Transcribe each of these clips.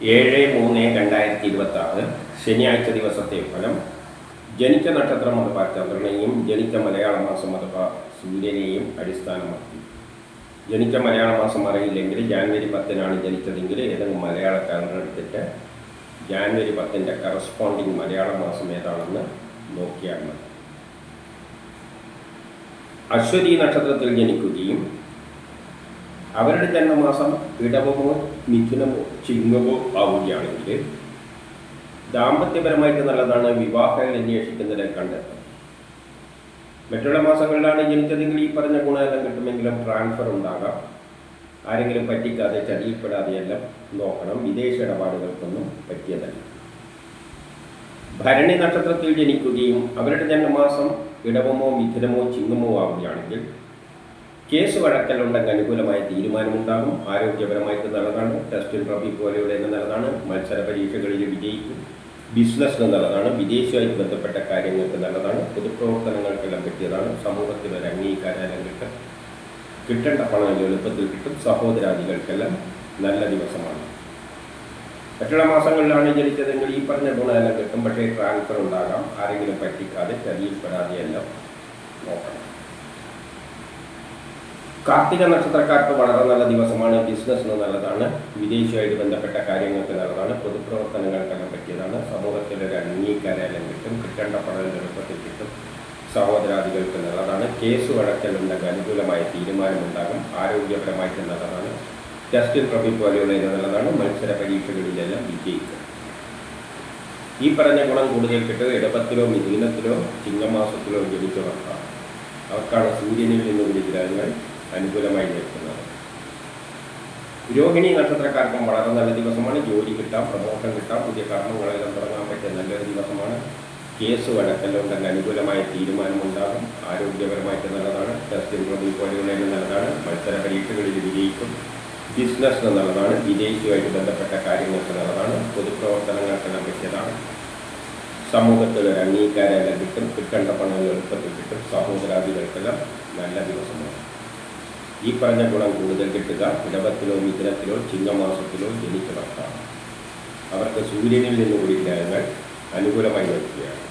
7-3-2026 ശനിയാഴ്ച ദിവസത്തെ ഫലം. ജനിച്ച നക്ഷത്രം അഥവാ ചന്ദ്രനെയും ജനിച്ച മലയാള മാസം അഥവാ സൂര്യനെയും അടിസ്ഥാനമാക്കി. ജനിച്ച മലയാള മാസം അറിയില്ലെങ്കിൽ ജാനുവരി 10-നാണ് ജനിച്ചതെങ്കിൽ ഏതെങ്കിലും മലയാള കാലണ്ടർ എടുത്തിട്ട് ജാനുവരി 10-ൻ്റെ കറസ്പോണ്ടിങ് മലയാള മാസം ഏതാണെന്ന് നോക്കിയാൽ മതി. അശ്വതി നക്ഷത്രത്തിൽ ജനിക്കുകയും അവരുടെ ജന്മമാസം ഇടവമോ മിഥുനമോ ചിങ്ങമോ ആവുകയാണെങ്കിൽ ദാമ്പത്യപരമായിട്ട് നല്ലതാണ്. വിവാഹങ്ങൾ അന്വേഷിക്കുന്നതിനെ കണ്ടെത്തും. മറ്റുള്ള മാസങ്ങളിലാണ് ജനിച്ചതെങ്കിൽ ഈ പറഞ്ഞ ഗുണമെല്ലാം കിട്ടുമെങ്കിലും ട്രാൻസ്ഫർ ഉണ്ടാകാം. ആരെങ്കിലും പറ്റിക്കാതെ ചതിയിൽപ്പെടാതെയെല്ലാം നോക്കണം. വിദേശ ഇടപാടുകൾക്കൊന്നും പറ്റിയതല്ല. ഭരണി നക്ഷത്രത്തിൽ ജനിക്കുകയും അവരുടെ ജന്മമാസം ഇടവമോ മിഥുനമോ ചിങ്ങമോ ആവുകയാണെങ്കിൽ കേസ് വഴക്കലുണ്ടെങ്കിൽ അനുകൂലമായ തീരുമാനമുണ്ടാകും. ആരോഗ്യപരമായിട്ട് നല്ലതാണ്. ടെസ്റ്റിൽ റബി പോലെയുള്ള നല്ലതാണ്. മത്സര പരീക്ഷകളിൽ വിജയിക്കും. ബിസിനസ്സിന് നല്ലതാണ്. വിദേശവുമായിട്ട് ബന്ധപ്പെട്ട കാര്യങ്ങൾക്ക് നല്ലതാണ്. പൊതുപ്രവർത്തനങ്ങൾക്കെല്ലാം പറ്റിയതാണ്. സമൂഹത്തിലൊരു അംഗീകാരം കിട്ടേണ്ട പണം എളുപ്പത്തിൽ കിട്ടും. സഹോദരാദികൾക്കെല്ലാം നല്ല ദിവസമാണ്. മറ്റുള്ള മാസങ്ങളിലാണ് ജനിച്ചതെങ്കിൽ ഈ പറഞ്ഞ ഗുണമെല്ലാം കിട്ടും. പക്ഷേ ട്രാൻസ്ഫർ ഉണ്ടാകാം. ആരെങ്കിലും പറ്റിക്കാതെ ചതിയിൽപ്പെടാതെയെല്ലാം നോക്കണം. കാർത്തിക നക്ഷത്രക്കാർക്ക് വളരെ നല്ല ദിവസമാണ്. ബിസിനസ്സിന് നല്ലതാണ്. വിദേശവുമായിട്ട് ബന്ധപ്പെട്ട കാര്യങ്ങൾക്ക് നല്ലതാണ്. പൊതുപ്രവർത്തനങ്ങൾക്കെല്ലാം പറ്റിയതാണ്. സമൂഹത്തിലൊരു അംഗീകാരം കിട്ടും. കിട്ടേണ്ട പണം എളുപ്പത്തിൽ കിട്ടും. സഹോദരാദികൾക്ക് നല്ലതാണ്. കേസ് വഴക്കലുണ്ടെങ്കിൽ അനുകൂലമായ തീരുമാനമുണ്ടാകും. ആരോഗ്യപരമായിട്ട് നല്ലതാണ്. ടെസ്റ്റിൽ റബി പോലെയുള്ള നല്ലതാണ്. മത്സര പരീക്ഷകളിലെല്ലാം വിജയിക്കും. ഈ പറഞ്ഞ ഗുണം കൂടുതൽ കിട്ടുക ഇടവത്തിലോ മിഥുനത്തിലോ ചിങ്ങമാസത്തിലോ ജനിച്ചവർക്കാണ്. അവർക്കാണ് സൂര്യനിൽ നിന്നുള്ള ഗ്രഹങ്ങൾ അനുകൂലമായി നിൽക്കുന്നത്. രോഹിണി നക്ഷത്രക്കാർക്കും വളരെ നല്ല ദിവസമാണ്. ജോലി കിട്ടാം, പ്രമോഷൻ കിട്ടാം, പുതിയ കർമ്മങ്ങളെല്ലാം തുടങ്ങാൻ പറ്റിയ നല്ലൊരു ദിവസമാണ്. കേസ് വഴക്കലുണ്ടെങ്കിൽ അനുകൂലമായ തീരുമാനമുണ്ടാകും. ആരോഗ്യപരമായിട്ട് നല്ലതാണ്. ടെസ്റ്റിൽ റബി പോലെയുള്ള നല്ലതാണ്. മത്സര പരീക്ഷകളിൽ വിജയിക്കും. ബിസിനസ്സിന് നല്ലതാണ്. വിദേശവുമായിട്ട് ബന്ധപ്പെട്ട കാര്യങ്ങൾക്ക് നല്ലതാണ്. പൊതുപ്രവർത്തനങ്ങൾക്കെല്ലാം പറ്റിയതാണ്. സമൂഹത്തിലൊരു അംഗീകാരം കിട്ടും. കിട്ടേണ്ട പണം എളുപ്പത്തിൽ കിട്ടും. സഹോദരാദികൾക്കെല്ലാം നല്ല ദിവസമാണ്. ഈ പറഞ്ഞ ഗുണം കൂടുതൽ കിട്ടുക ഇടവത്തിലോ മിഥുനത്തിലോ ചിങ്ങമാസത്തിലോ ജനിച്ചവർക്കാണ്. അവർക്ക് സൂര്യനിൽ നിന്നുകൂടി ഗ്രഹങ്ങൾ അനുകൂലമായി വരികയാണ്.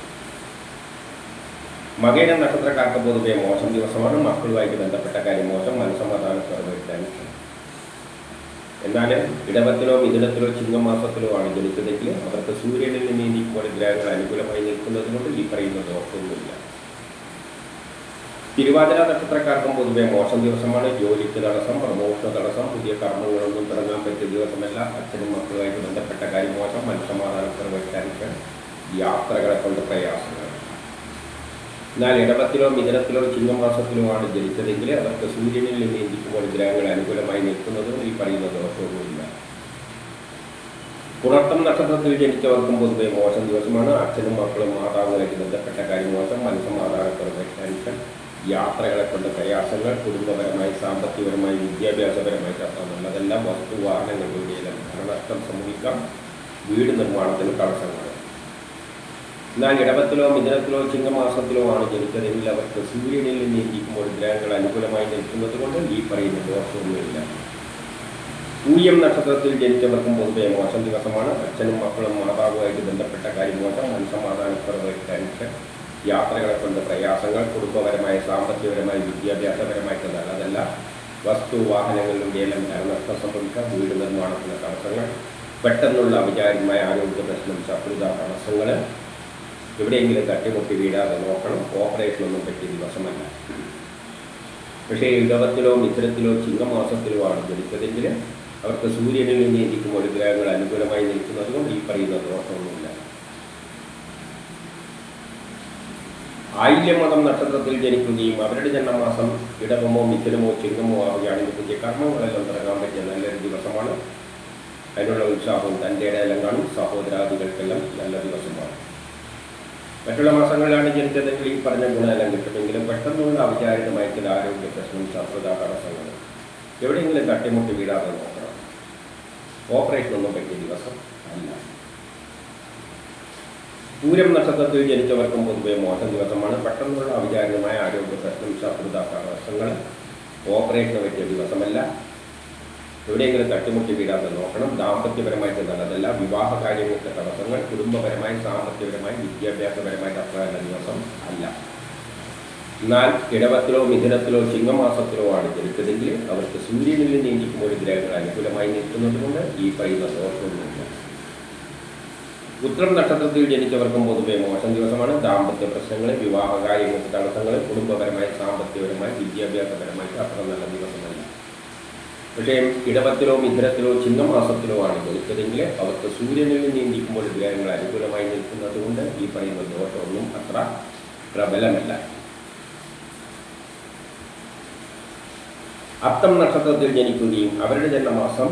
മകര നക്ഷത്രക്കാർക്ക് പൊതുവെ മോശം ദിവസമാണ്. മക്കളുമായിട്ട് ബന്ധപ്പെട്ട കാര്യം മോശം. മനസ്സമാധാനക്കുറവ് ടെൻഷൻ. എന്നാൽ ഇടവത്തിലോ മിഥുനത്തിലോ ചിങ്ങമാസത്തിലോ ആണ് ജനിച്ചതെങ്കിൽ അവർക്ക് സൂര്യനിൽ നിന്ന് നീക്കുമ്പോൾ ഗ്രഹങ്ങൾ അനുകൂലമായി നിൽക്കുന്നത് കൊണ്ട് ഈ പറയുന്ന ദോഷമൊന്നുമില്ല. തിരുവാതിര നക്ഷത്രക്കാർക്കും പൊതുവെ മോശം ദിവസമാണ്. ജോലിക്ക് തടസ്സം, പ്രമോഷന് തടസ്സം, പുതിയ കർമ്മങ്ങളൊന്നും തുടങ്ങാൻ പറ്റിയ ദിവസമല്ല. അച്ഛനും മക്കളുമായിട്ട് ബന്ധപ്പെട്ട കാര്യം മോശം. മനസ്സമാധാനക്കുറവ് ടെൻഷൻ. യാത്രകളെ കൊണ്ട് പ്രയാസങ്ങൾ. എന്നാൽ ഇടവത്തിലോ മിഥുനത്തിലോ ചിങ്ങമാസത്തിലോ ആണ് ജനിച്ചതെങ്കിൽ അവർക്ക് സൂര്യനിൽ നിന്ന് ഇരിക്കുമ്പോൾ ഗ്രഹങ്ങൾ അനുകൂലമായി നിൽക്കുന്നതും ഈ പറയുന്ന ദോഷമൊന്നുമില്ല. പുണർത്തം നക്ഷത്രത്തിൽ ജനിച്ചവർക്കും പൊതുവെ മോശം ദിവസമാണ്. അച്ഛനും മക്കളും മാതാവുമായിട്ട് ബന്ധപ്പെട്ട കാര്യം മോശം. മനസ്സമാധാനക്കുറവ് ടെൻഷൻ. യാത്രകളെ കൊണ്ട് പ്രയാസങ്ങൾ. കുടുംബപരമായി, സാമ്പത്തികപരമായി, വിദ്യാഭ്യാസപരമായിട്ട് നല്ലതല്ല. വസ്തു വാഹനങ്ങളിലൂടെയെല്ലാം ധനനഷ്ടം സംഭവിക്കാം. വീട് നിർമ്മാണത്തിന് തടസ്സങ്ങൾ. എന്നാൽ ഇടവത്തിലോ മിഥുനത്തിലോ ചിങ്ങമാസത്തിലോ ആണ് ജനിച്ചതെങ്കിൽ അവർക്ക് സൂര്യനിൽ നിന്ന് ഇരിക്കുമ്പോൾ ഗ്രഹങ്ങൾ അനുകൂലമായി നിൽക്കുന്നത് കൊണ്ട് ഈ പറയുന്ന ദോഷമൊന്നുമില്ല. പൂയം നക്ഷത്രത്തിൽ ജനിച്ചവർക്കും പൊതുവെ മോശം ദിവസമാണ്. അച്ഛനും മക്കളും മാതാവുമായിട്ട് ബന്ധപ്പെട്ട കാര്യം മോശം. മനസ്സമാധാനക്കുറവ് ടെൻഷൻ. യാത്രകളെ കൊണ്ട് പ്രയാസങ്ങൾ. കുടുംബപരമായ, സാമ്പത്തികപരമായി, വിദ്യാഭ്യാസപരമായിട്ട് നല്ലതല്ല. വസ്തു വാഹനങ്ങളിലൂടെയെല്ലാം ധനനഷ്ടം സംഭവിക്കാം. വീട് നിർമ്മാണത്തിന് തടസ്സങ്ങൾ. പെട്ടെന്നുള്ള അവിചാരിതമായ ആരോഗ്യ പ്രശ്നം, ശത്രുത, തടസ്സങ്ങൾ. എവിടെയെങ്കിലും തട്ടിമുട്ടി വീഴാതെ നോക്കണം. ഓപ്പറേഷനൊന്നും പറ്റിയ ദിവസമല്ല. പക്ഷേ ഇടവത്തിലോ മിഥുനത്തിലോ ചിങ്ങമാസത്തിലോ ആണ് ജനിച്ചതെങ്കിൽ അവർക്ക് സൂര്യനിൽ നിന്ന് ഇരിക്കുമ്പോൾ ഗ്രഹങ്ങൾ അനുകൂലമായി നിൽക്കുന്നത് കൊണ്ട് ഈ പറയുന്ന ദോഷമൊന്നുമില്ല. ആയില്യമതം നക്ഷത്രത്തിൽ ജനിക്കുകയും അവരുടെ ജന്മമാസം ഇടവമോ മിഥുനമോ ചിങ്ങമോ ആവുകയാണെങ്കിൽ പുതിയ കർമ്മങ്ങളെല്ലാം തുടങ്ങാൻ പറ്റിയ നല്ലൊരു ദിവസമാണ്. അതിനുള്ള ഉത്സാഹവും തൻ്റെ ഇടയിലും കാണും. സഹോദരാദികൾക്കെല്ലാം നല്ല ദിവസമാണ്. മറ്റുള്ള മാസങ്ങളിലാണ് ജനിച്ചതെങ്കിൽ ഈ പറഞ്ഞ ഗുണമെല്ലാം കിട്ടുമെങ്കിലും പെട്ടെന്നുള്ള അവിചാരിതമായ ചില ആരോഗ്യ പ്രശ്നം, ശത്രുത, തടസ്സങ്ങൾ. എവിടെയെങ്കിലും തട്ടിമുട്ടി വീഴാതെ നോക്കണം. ഓപ്പറേഷനൊന്നും പറ്റിയ ദിവസം അല്ല. പൂരം നക്ഷത്രത്തിൽ ജനിച്ചവർക്കും പൊതുവെ മോശം ദിവസമാണ്. പെട്ടെന്നുള്ള അവിചാരിതമായ ആരോഗ്യ പ്രശ്നം, ശത്രുത, തടസ്സങ്ങൾ. ഓപ്പറേഷന് പറ്റിയ ദിവസമല്ല. എവിടെയെങ്കിലും തട്ടിമുട്ടി വീഴാതെ നോക്കണം. ദാമ്പത്യപരമായിട്ട് നല്ലതല്ല. വിവാഹ കാര്യങ്ങൾക്ക് തടസ്സങ്ങൾ, കുടുംബപരമായി, സാമ്പത്തികപരമായി, വിദ്യാഭ്യാസപരമായിട്ട് അത്ര നല്ല ദിവസം അല്ല. എന്നാൽ ഇടവത്തിലോ മിഥുനത്തിലോ ചിങ്ങമാസത്തിലോ ആണ് ജനിച്ചതെങ്കിൽ അവർക്ക് സൂര്യനിൽ നീങ്ങിക്കുമ്പോൾ ഗ്രഹങ്ങൾ അനുകൂലമായി നിൽക്കുന്നത് കൊണ്ട് ഈ പറയുന്ന ദോഷമൊന്നുമില്ല. ഉത്രം നക്ഷത്രത്തിൽ ജനിച്ചവർക്കും പൊതുവെ മോശം ദിവസമാണ്. ദാമ്പത്യ പ്രശ്നങ്ങൾ, വിവാഹ കാര്യങ്ങൾക്ക് തടസ്സങ്ങൾ, കുടുംബപരമായി, സാമ്പത്തികപരമായി, വിദ്യാഭ്യാസപരമായിട്ട് അത്ര നല്ല ദിവസമല്ല. പക്ഷേ ഇടവത്തിലോ മിഥുനത്തിലോ ചിങ്ങമാസത്തിലോ ആണ് ജനിച്ചതെങ്കിൽ അവർക്ക് സൂര്യനിൽ നീങ്ങിക്കുമ്പോൾ ഗ്രഹങ്ങൾ അനുകൂലമായി നിൽക്കുന്നത് കൊണ്ട് ഈ പറയുന്ന ദോഷമൊന്നും അത്ര പ്രബലമല്ല. അത്തം നക്ഷത്രത്തിൽ ജനിക്കുകയും അവരുടെ ജന്മമാസം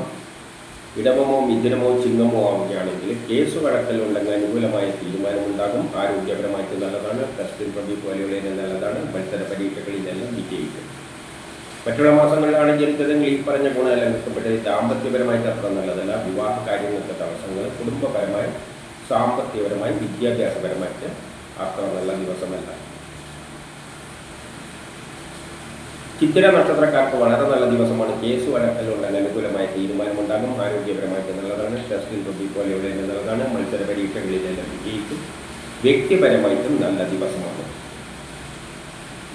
ഇടവമോ മിഥുനമോ ചിങ്ങമോ ആവുകയാണെങ്കിൽ കേസ് വഴക്കലുണ്ടെങ്കിൽ അനുകൂലമായ തീരുമാനമുണ്ടാകും. ആരോഗ്യപരമായിട്ട് നല്ലതാണ്. ടെസ്റ്റിൽ പ്രതി പോലെയുള്ള നല്ലതാണ്. മത്സര പരീക്ഷകളിലെല്ലാം വിജയിക്കും. മറ്റുള്ള മാസങ്ങളിലാണ് ജനിച്ചതെങ്കിൽ ഈ പറഞ്ഞ ഗുണമെല്ലാം കിട്ടപ്പെട്ടത് ദാമ്പത്യപരമായിട്ട് അത്ര നല്ലതല്ല. വിവാഹ കാര്യങ്ങൾക്ക് തടസ്സങ്ങൾ, കുടുംബപരമായി, സാമ്പത്തികപരമായി, വിദ്യാഭ്യാസപരമായിട്ട് അത്ര നല്ല ദിവസമല്ല. ചിത്തിര നക്ഷത്രക്കാർക്ക് വളരെ നല്ല ദിവസമാണ്. കേസ് വഴക്കലുണ്ടെങ്കിൽ അനുകൂലമായ തീരുമാനമുണ്ടാകും. ആരോഗ്യപരമായിട്ട് നല്ലതാണ്. ടെസ്റ്റിൽ പ്രതി പോലെയുള്ള നല്ലതാണ്. മത്സര പരീക്ഷകളിലെല്ലാം വിജയിക്കും. വ്യക്തിപരമായിട്ടും നല്ല ദിവസമാണ്.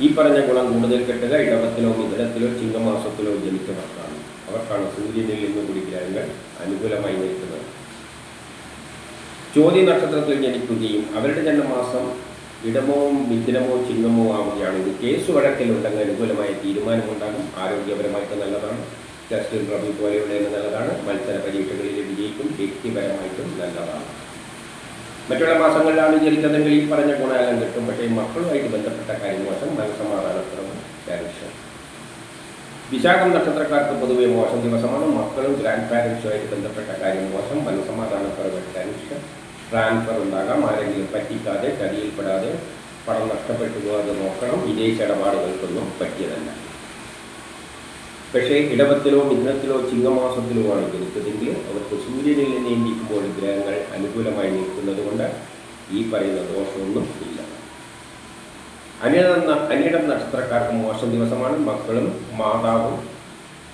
ഈ പറഞ്ഞ ഗുണം കൂടുതൽ കിട്ടുക ഇടവത്തിലോ മിഥുനത്തിലോ ചിങ്ങമാസത്തിലോ ജനിച്ചവർക്കാണ്. അവർക്കാണ് സൂര്യനിൽ നിന്ന് കൂടി ഗ്രഹങ്ങൾ അനുകൂലമായി നിൽക്കുന്നത്. ചോതി നക്ഷത്രത്തിൽ ജനിക്കുകയും അവരുടെ ജന്മമാസം ഇടമോ മിഥുനമോ ചിങ്ങമോ ആവുകയാണെങ്കിൽ കേസ് വഴക്കലുണ്ടെങ്കിൽ അനുകൂലമായ തീരുമാനമുണ്ടാകും. ആരോഗ്യപരമായിട്ട് നല്ലതാണ്. ടെസ്റ്റിൽ പ്രഭു പോലെയുള്ള നല്ലതാണ്. മത്സര പരീക്ഷകളിൽ വിജയിക്കും. വ്യക്തിപരമായിട്ടും നല്ലതാണ്. മറ്റുള്ള മാസങ്ങളിലാണ് ജനിച്ചതെങ്കിൽ ഈ പറഞ്ഞ ഗുണമെല്ലാം കിട്ടും. പക്ഷേ മക്കളുമായിട്ട് ബന്ധപ്പെട്ട കാര്യം മോശം, മനസ്സമാധാനക്കുറവ്, ടെൻഷൻ. വിശാഖം നക്ഷത്രക്കാർക്ക് പൊതുവെ മോശം ദിവസമാണ്. മക്കളും ഗ്രാൻഡ് പാരൻസുമായിട്ട് ബന്ധപ്പെട്ട കാര്യം മോശം, മനസ്സമാധാനക്കുറവ്, ടെൻഷൻ. ട്രാൻസ്ഫർ ഉണ്ടാകാം. ആരെങ്കിലും പറ്റിക്കാതെ, ചതിയിൽപ്പെടാതെ, പണം നഷ്ടപ്പെട്ടു പോകാതെ നോക്കണം. വിദേശ ഇടപാടുകൾക്കൊന്നും പറ്റിയതല്ല. പക്ഷേ ഇടവത്തിലോ മിഥുനത്തിലോ ചിങ്ങമാസത്തിലോ ആണ് ജനിച്ചതെങ്കിൽ അവർക്ക് സൂര്യനിൽ നീങ്ങിക്കുമ്പോൾ ഗ്രഹങ്ങൾ അനുകൂലമായി നിൽക്കുന്നത് കൊണ്ട് ഈ പറയുന്ന ദോഷമൊന്നും ഇല്ല. അനിടം നക്ഷത്രക്കാർക്ക് മോശം ദിവസമാണ്. മക്കളും മാതാവും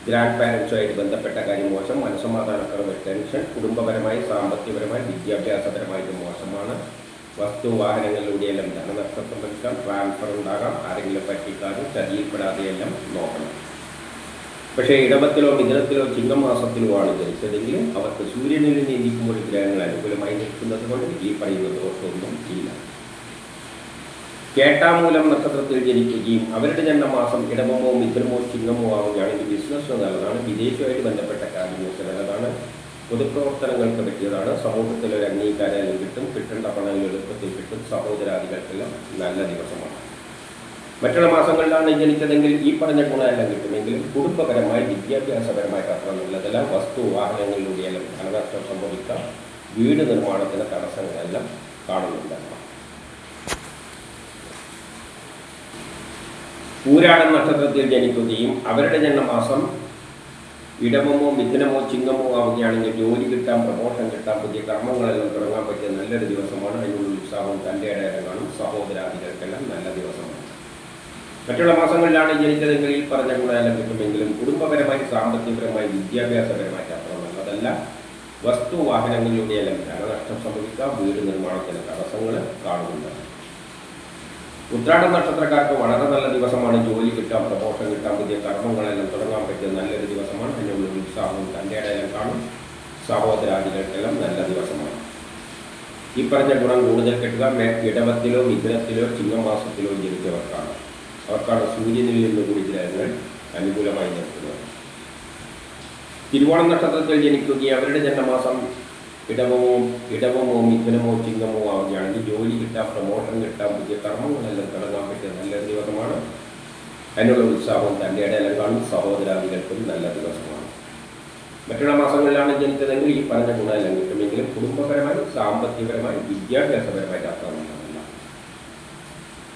ഗ്രാൻഡ് പാരൻസുമായിട്ട് ബന്ധപ്പെട്ട കാര്യം മോശം, മനസ്സമാധാനക്കുറവ്, ടെൻഷൻ. കുടുംബപരമായി, സാമ്പത്തികപരമായി, വിദ്യാഭ്യാസപരമായിട്ട് മോശമാണ്. വസ്തു വാഹനങ്ങളിലൂടെയെല്ലാം ധനനഷ്ടം സംഭവിക്കാം. ട്രാൻസ്ഫർ ഉണ്ടാകാം. ആരെങ്കിലും പറ്റിക്കാതെ, ചതിയിൽപ്പെടാതെയെല്ലാം നോക്കണം. പക്ഷേ ഇടവത്തിലോ മിഥുനത്തിലോ ചിങ്ങമാസത്തിലോ ആണ് ജനിച്ചതെങ്കിൽ അവർക്ക് സൂര്യനിൽ നീങ്ങിക്കുമ്പോൾ ഗ്രഹങ്ങൾ അനുകൂലമായി നിൽക്കുന്നത് കൊണ്ട് ഈ പറയുന്ന ദോഷമൊന്നും ഇല്ല. കേട്ടാമൂലം നക്ഷത്രത്തിൽ ജനിക്കുകയും അവരുടെ ജന്മമാസം ഇടവമോ മിഥുനമോ ചിങ്ങമോ ആവുകയാണെങ്കിൽ ബിസിനസ് നല്ലതാണ്. വിദേശവുമായിട്ട് ബന്ധപ്പെട്ട കാര്യങ്ങൾക്ക് നല്ലതാണ്. പൊതുപ്രവർത്തനങ്ങൾക്ക് പറ്റിയതാണ്. സമൂഹത്തിൽ ഒരു അംഗീകാരം കിട്ടും. കിട്ടേണ്ട പണം എളുപ്പത്തിൽ കിട്ടും. സഹോദരാദികൾക്കെല്ലാം നല്ല ദിവസമാണ്. മറ്റുള്ള മാസങ്ങളിലാണ് ജനിച്ചതെങ്കിൽ ഈ പറഞ്ഞ ഗുണമെല്ലാം കിട്ടുമെങ്കിലും കുടുംബപരമായി, വിദ്യാഭ്യാസപരമായിട്ട് അത്ര നല്ലതല്ല. വസ്തു വാഹനങ്ങളിലൂടെയെല്ലാം ധനനഷ്ടം സംഭവിക്കാം. വീട് നിർമ്മാണത്തിന് തടസ്സങ്ങളെല്ലാം കാണുന്നുണ്ടാകാം. പൂരാടം നക്ഷത്രത്തിൽ ജനിക്കുകയും അവരുടെ ജന്മമാസം ഇടവമോ മിഥുനമോ ചിങ്ങമോ ആവുകയാണെങ്കിൽ ജോലി കിട്ടാൻ, പ്രമോഷൻ കിട്ടാൻ, പുതിയ കർമ്മങ്ങളെല്ലാം തുടങ്ങാൻ പറ്റിയ നല്ലൊരു ദിവസമാണ്. അതിനുള്ള ഉത്സാഹവും തൻ്റെ ഇടയിലും കാണും. സഹോദരാദികൾക്കെല്ലാം നല്ല ദിവസമാണ്. മറ്റുള്ള മാസങ്ങളിലാണ് ജനിച്ചതെങ്കിൽ ഈ പറഞ്ഞ ഗുണമെല്ലാം കിട്ടുമെങ്കിലും കുടുംബപരമായി, സാമ്പത്തികപരമായി, വിദ്യാഭ്യാസപരമായിട്ട് അത്ര നല്ലതല്ല. വസ്തു വാഹനങ്ങളിലൂടെയെല്ലാം ധനനഷ്ടം സംഭവിക്കാം. വീട് നിർമ്മാണത്തിന് തടസ്സങ്ങൾ കാണുന്നുണ്ട്. ഉത്രാടം നക്ഷത്രക്കാർക്ക് വളരെ നല്ല ദിവസമാണ്. ജോലി കിട്ടാൻ, പ്രമോഷൻ കിട്ടാൻ, പുതിയ കർമ്മങ്ങളെല്ലാം തുടങ്ങാൻ പറ്റിയ നല്ലൊരു ദിവസമാണ്. അതിനുള്ള ഉത്സാഹവും തൻ്റെ ഇടയിലും കാണും. സഹോദരാദികൾക്കെല്ലാം നല്ല ദിവസമാണ്. ഈ പറഞ്ഞ ഗുണം കൂടുതൽ കിട്ടുക ഇടവത്തിലോ മിഥുനത്തിലോ ചിങ്ങമാസത്തിലോ ജനിച്ചവർക്കാണ്. അവർക്കാണ് സൂര്യനിൽ നിന്ന് കൂടി ഗ്രഹങ്ങൾ അനുകൂലമായി നിൽക്കുന്നത്. തിരുവോണം നക്ഷത്രത്തിൽ ജനിക്കുകയും അവരുടെ ജന്മമാസം ഇടവമോ മിഥുനമോ ചിങ്ങമോ ആവുകയാണെങ്കിൽ ജോലി കിട്ടാൻ, പ്രമോഷൻ കിട്ടാൻ, പുതിയ കർമ്മങ്ങളെല്ലാം തുടങ്ങാൻ പറ്റിയ നല്ലൊരു ദിവസമാണ്. അതിനുള്ള ഉത്സാഹവും തൻ്റെ ഇടയിലും കാണും. സഹോദരാദികൾക്കും നല്ല ദിവസമാണ്. മറ്റുള്ള മാസങ്ങളിലാണ് ജനിച്ചതെങ്കിൽ ഈ പറഞ്ഞ ഗുണമെല്ലാം കിട്ടുമെങ്കിലും കുടുംബപരമായി, സാമ്പത്തികപരമായി, വിദ്യാഭ്യാസപരമായിട്ട് അത്ര നല്ലതല്ല.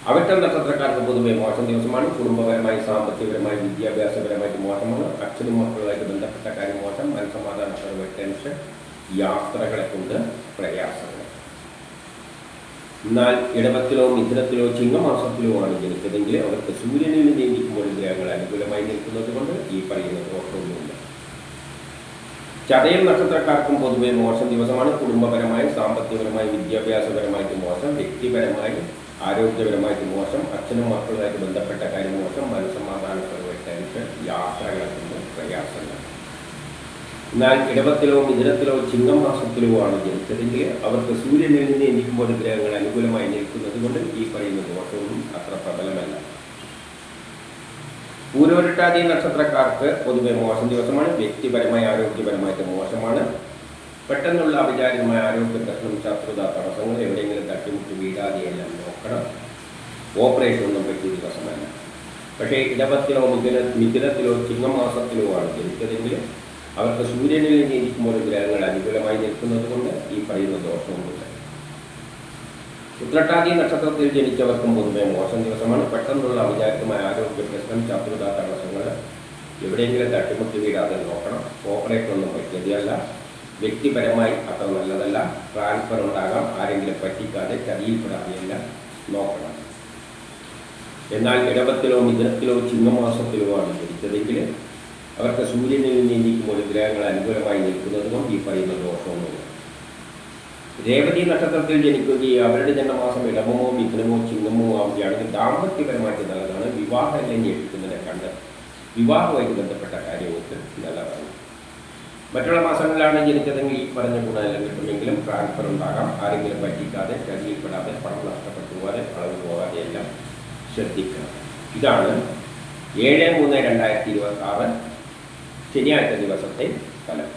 അവിട്ടം നക്ഷത്രക്കാർക്ക് പൊതുവെ മോശം ദിവസമാണ്. കുടുംബപരമായി, സാമ്പത്തികപരമായി, വിദ്യാഭ്യാസപരമായിട്ട് മോശമാണ്. അച്ഛനും മക്കളുമായിട്ട് ബന്ധപ്പെട്ട കാര്യം മോശം, മനസ്സമാധാനക്കുറവ്, ടെൻഷൻ, യാത്രകളെ കൊണ്ട് പ്രയാസങ്ങൾ. എന്നാൽ ഇടവത്തിലോ മിഥുനത്തിലോ ചിങ്ങമാസത്തിലോ ആണ് ജനിച്ചതെങ്കിൽ അവർക്ക് സൂര്യനിൽ നീങ്ങിക്കുമ്പോൾ ഗ്രഹങ്ങൾ അനുകൂലമായി നിൽക്കുന്നത് കൊണ്ട് ഈ പറയുന്ന ദോഷമൊന്നുമില്ല. ചതയം നക്ഷത്രക്കാർക്കും പൊതുവെ മോശം ദിവസമാണ്. കുടുംബപരമായി, സാമ്പത്തികപരമായി, വിദ്യാഭ്യാസപരമായിട്ട് മോശം, വ്യക്തിപരമായി, ആരോഗ്യപരമായിട്ട് മോശം, അച്ഛനും മക്കളുമായിട്ട് ബന്ധപ്പെട്ട കാര്യം മോശം, മനസ്സമാധാനപരമായ ടെൻഷൻ, യാത്രകളെ കൊണ്ട് പ്രയാസങ്ങൾ. എന്നാൽ ഇടവത്തിലോ മിഥുനത്തിലോ ചിങ്ങം മാസത്തിലോ ആണ് ജനിച്ചതെങ്കിൽ അവർക്ക് സൂര്യനിൽ നിന്ന് എണീക്കുമ്പോൾ ഗ്രഹങ്ങൾ അനുകൂലമായി നിൽക്കുന്നത് കൊണ്ട് ഈ പറയുന്ന ദോഷവും അത്ര പ്രബലമല്ല. പൂരോരുട്ടാതി നക്ഷത്രക്കാർക്ക് പൊതുവെ മോശം ദിവസമാണ്. വ്യക്തിപരമായി, ആരോഗ്യപരമായിട്ട് മോശമാണ്. പെട്ടെന്നുള്ള അവിചാരിതമായ ആരോഗ്യ പ്രശ്നം, ശത്രുത, തടസ്സങ്ങൾ, എവിടെയെങ്കിലും തട്ടിമുട്ടി വീഴാതെയെല്ലാം നോക്കണം. ഓപ്പറേഷൻ ഒന്നും പറ്റിയ ദിവസമല്ല. പക്ഷേ ഇടവത്തിലോ മിഥുനത്തിലോ ചിങ്ങം മാസത്തിലോ ആണ് ജനിച്ചതെങ്കിൽ അവർക്ക് സൂര്യനിൽ നിന്ന് ഇരിക്കുമ്പോൾ ഗ്രഹങ്ങൾ അനുകൂലമായി നിൽക്കുന്നത് കൊണ്ട് ഈ പറയുന്ന ദോഷമൊന്നുമില്ല. ഉത്രട്ടാതി നക്ഷത്രത്തിൽ ജനിച്ചവർക്കും പൊതുവെ മോശം ദിവസമാണ്. പെട്ടെന്നുള്ള അവിചാരിതമായ ആരോഗ്യ പ്രശ്നം, ശത്രുത, തടസ്സങ്ങൾ, എവിടെയെങ്കിലും തട്ടിമുട്ടി വീഴാതെ നോക്കണം. ഓപ്പറേഷൻ ഒന്നും പറ്റിയതല്ല. വ്യക്തിപരമായി അത്ര നല്ലതല്ല. ട്രാൻസ്ഫർ ഉണ്ടാകാം. ആരെങ്കിലും പറ്റിക്കാതെ ചതിയിൽപ്പെടാതെയല്ല നോക്കണം. എന്നാൽ ഇടവത്തിലോ മിഥുനത്തിലോ ചിങ്ങമാസത്തിലോ ആണ് ജനിച്ചതെങ്കിൽ അവർക്ക് സൂര്യനിൽ നിന്ന് എണീക്കുമ്പോൾ ഗ്രഹങ്ങൾ അനുകൂലമായി നിൽക്കുന്നത് കൊണ്ട് ഈ പറയുന്ന ദോഷമൊന്നുമില്ല. രേവതി നക്ഷത്രത്തിൽ ജനിക്കുകയും അവരുടെ ജന്മമാസം ഇടവമോ മിഥുനമോ ചിങ്ങമോ ആവുകയാണെങ്കിൽ ദാമ്പത്യപരമായിട്ട് നല്ലതാണ്. വിവാഹം ലംഘിക്കുന്നതിനെ കണ്ട് വിവാഹവുമായിട്ട് ബന്ധപ്പെട്ട കാര്യങ്ങൾക്ക് നല്ലതാണ്. മറ്റുള്ള മാസങ്ങളിലാണ് ജനിച്ചതെങ്കിൽ ഈ പറഞ്ഞ ഗുണമെല്ലാം കിട്ടുമെങ്കിലും ട്രാൻസ്ഫർ ഉണ്ടാകാം. ആരെങ്കിലും പറ്റിക്കാതെ, ചതിയിൽപ്പെടാതെ, പണം നഷ്ടപ്പെട്ടു പോകാതെ, കളവ് പോകാതെ എല്ലാം ശ്രദ്ധിക്കണം. ഇതാണ് 7/3/2026 ശനിയാഴ്ച ദിവസത്തെ ഫലം.